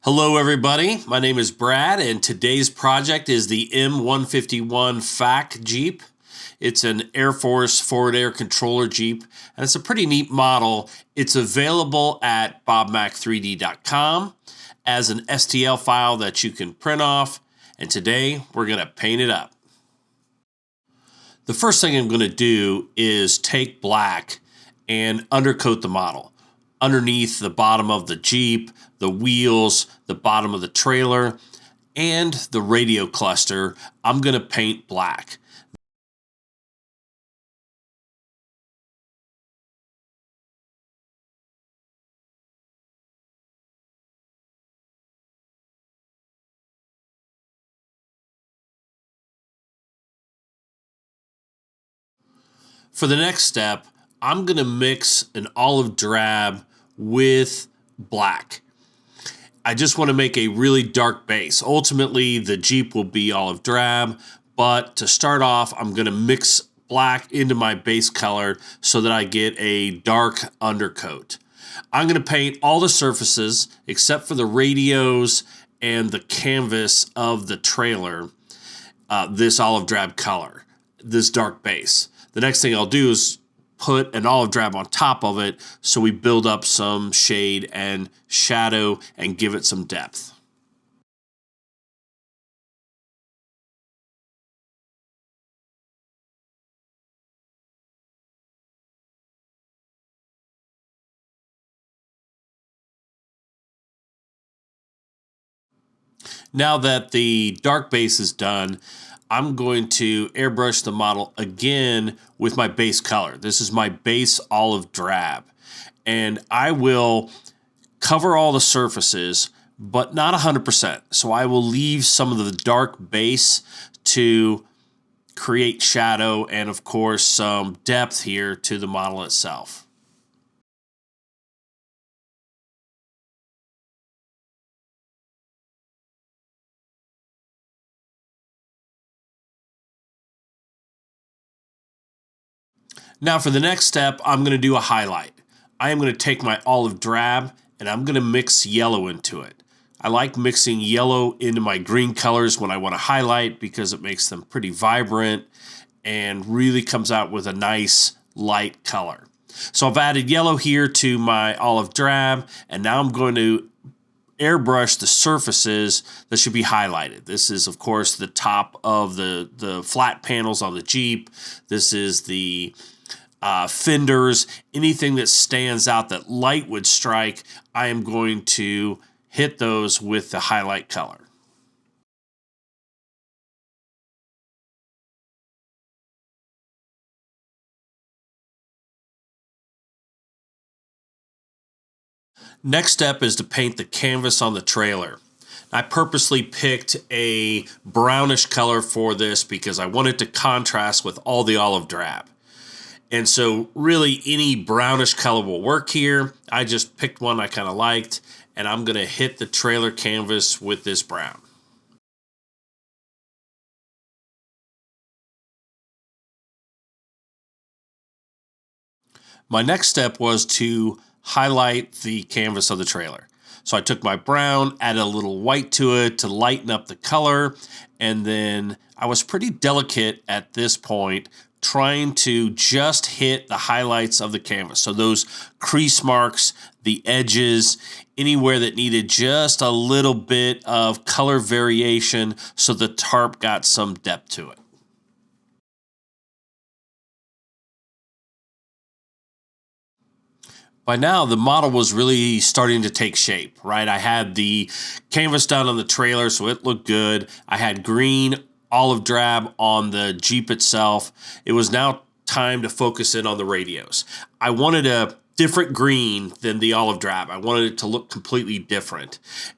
Hello everybody, my name is Brad and today's project is the M151 Fac Jeep. It's an Air Force forward air controller Jeep and it's a pretty neat model. It's available at bobmac3d.com as an STL file that you can print off, and today we're going to paint it up. The first thing I'm going to do is take black and undercoat the model. Underneath the bottom of the Jeep, the wheels, the bottom of the trailer, and the radio cluster, I'm going to paint black. For the next step, I'm going to mix an olive drab with black. I just want to make a really dark base. Ultimately, the Jeep will be olive drab, but to start off, I'm going to mix black into my base color so that I get a dark undercoat. I'm going to paint all the surfaces except for the radios and the canvas of the trailer this olive drab color, this dark base. The next thing I'll do is put an olive drab on top of it so we build up some shade and shadow and give it some depth. Now that the dark base is done, I'm going to airbrush the model again with my base color. This is my base olive drab. And I will cover all the surfaces, but not 100%. So I will leave some of the dark base to create shadow and, of course, some depth here to the model itself. Now for the next step, I'm going to do a highlight. I am going to take my olive drab and I'm going to mix yellow into it. I like mixing yellow into my green colors when I want to highlight because it makes them pretty vibrant and really comes out with a nice light color. So I've added yellow here to my olive drab, and now I'm going to airbrush the surfaces that should be highlighted. This is, of course, the top of the flat panels on the Jeep. This is the fenders, anything that stands out that light would strike, I am going to hit those with the highlight color. Next step is to paint the canvas on the trailer. I purposely picked a brownish color for this because I wanted to contrast with all the olive drab. And so really any brownish color will work here. I just picked one I kind of liked, and I'm going to hit the trailer canvas with this brown. My next step was to highlight the canvas of the trailer. So I took my brown, added a little white to it to lighten up the color, and then I was pretty delicate at this point trying to just hit the highlights of the canvas. So those crease marks, the edges, anywhere that needed just a little bit of color variation so the tarp got some depth to it. By now, the model was really starting to take shape, right? I had the canvas done on the trailer, so it looked good. I had green olive drab on the Jeep itself. It was now time to focus in on the radios. I wanted a different green than the olive drab. I wanted it to look completely different.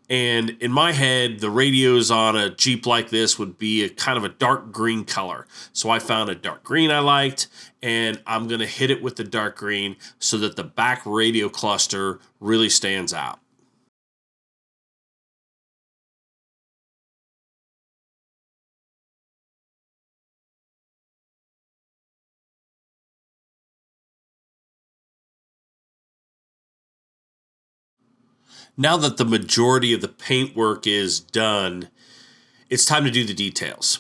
And in my head, the radios on a Jeep like this would be a kind of a dark green color. So I found a dark green I liked, and I'm going to hit it with the dark green so that the back radio cluster really stands out. Now that the majority of the paintwork is done, it's time to do the details.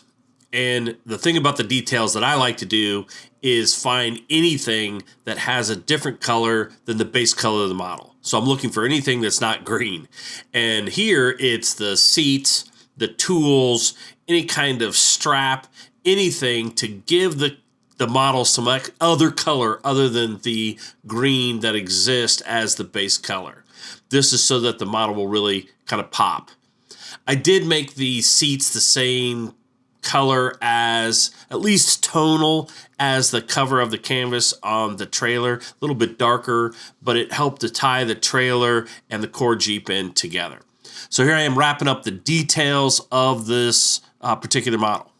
And the thing about the details that I like to do is find anything that has a different color than the base color of the model. So I'm looking for anything that's not green. And here it's the seats, the tools, any kind of strap, anything to give the model some other color other than the green that exists as the base color. This is so that the model will really kind of pop. I did make the seats the same color as, at least tonal, as the cover of the canvas on the trailer. A little bit darker, but it helped to tie the trailer and the core Jeep in together. So here I am wrapping up the details of this particular model.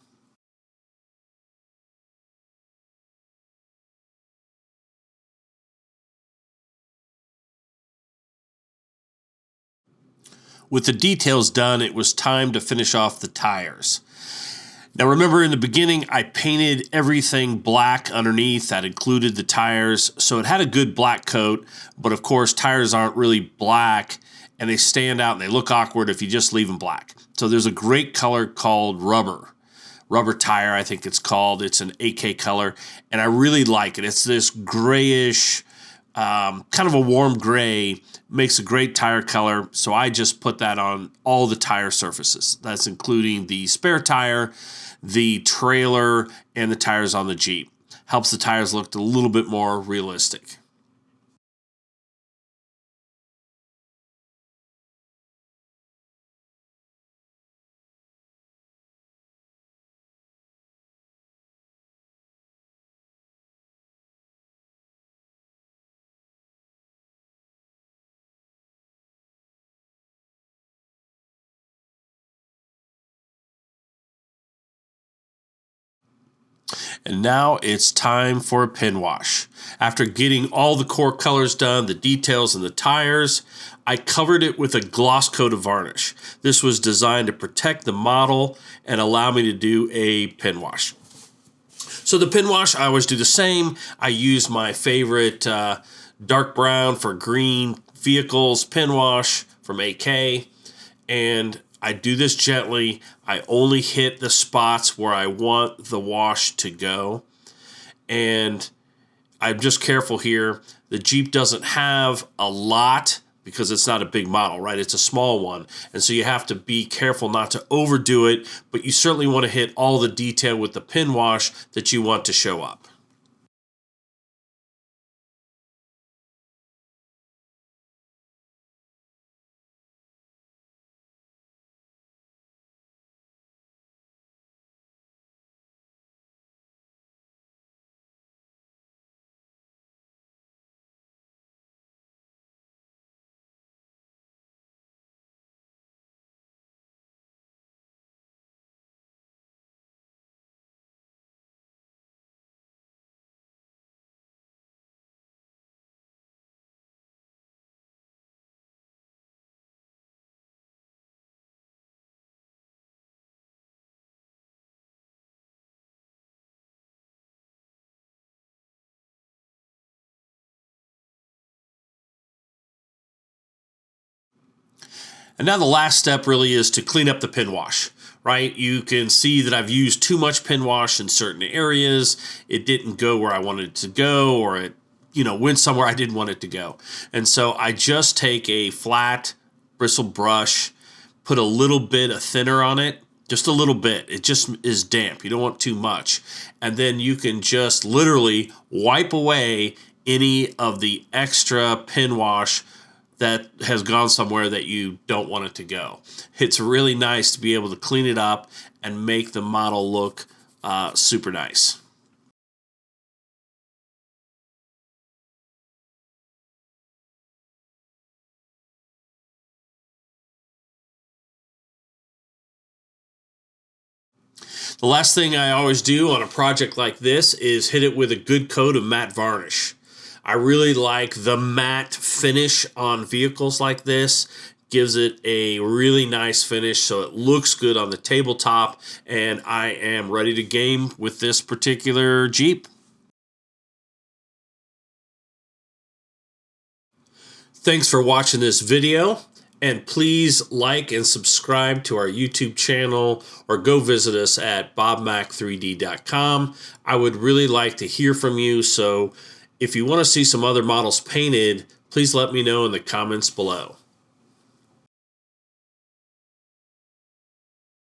With the details done, it was time to finish off the tires. Now remember, in the beginning I painted everything black underneath. That included the tires, so it had a good black coat, but of course tires aren't really black and they stand out and they look awkward if you just leave them black. So there's a great color called rubber tire, I think it's called. It's an AK color and I really like it. It's this grayish, kind of a warm gray, makes a great tire color. So I just put that on all the tire surfaces. That's including the spare tire, the trailer, and the tires on the Jeep. Helps the tires look a little bit more realistic. And now it's time for a pin wash. After getting all the core colors done, the details and the tires, I covered it with a gloss coat of varnish. This was designed to protect the model and allow me to do a pin wash. So the pin wash, I always do the same. I use my favorite dark brown for green vehicles pin wash from AK, and I do this gently. I only hit the spots where I want the wash to go. And I'm just careful here. The Jeep doesn't have a lot because it's not a big model, right? It's a small one. And so you have to be careful not to overdo it, but you certainly want to hit all the detail with the pin wash that you want to show up. And now the last step really is to clean up the pin wash, right? You can see that I've used too much pin wash in certain areas. It didn't go where I wanted it to go, or it, went somewhere I didn't want it to go. And so I just take a flat bristle brush, put a little bit of thinner on it, just a little bit. It just is damp. You don't want too much. And then you can just literally wipe away any of the extra pin wash that has gone somewhere that you don't want it to go. It's really nice to be able to clean it up and make the model look super nice. The last thing I always do on a project like this is hit it with a good coat of matte varnish. I really like the matte finish on vehicles like this. Gives it a really nice finish so it looks good on the tabletop, and I am ready to game with this particular Jeep. Thanks for watching this video. And please like and subscribe to our YouTube channel or go visit us at bobmac3d.com. I would really like to hear from you, so if you want to see some other models painted, please let me know in the comments below.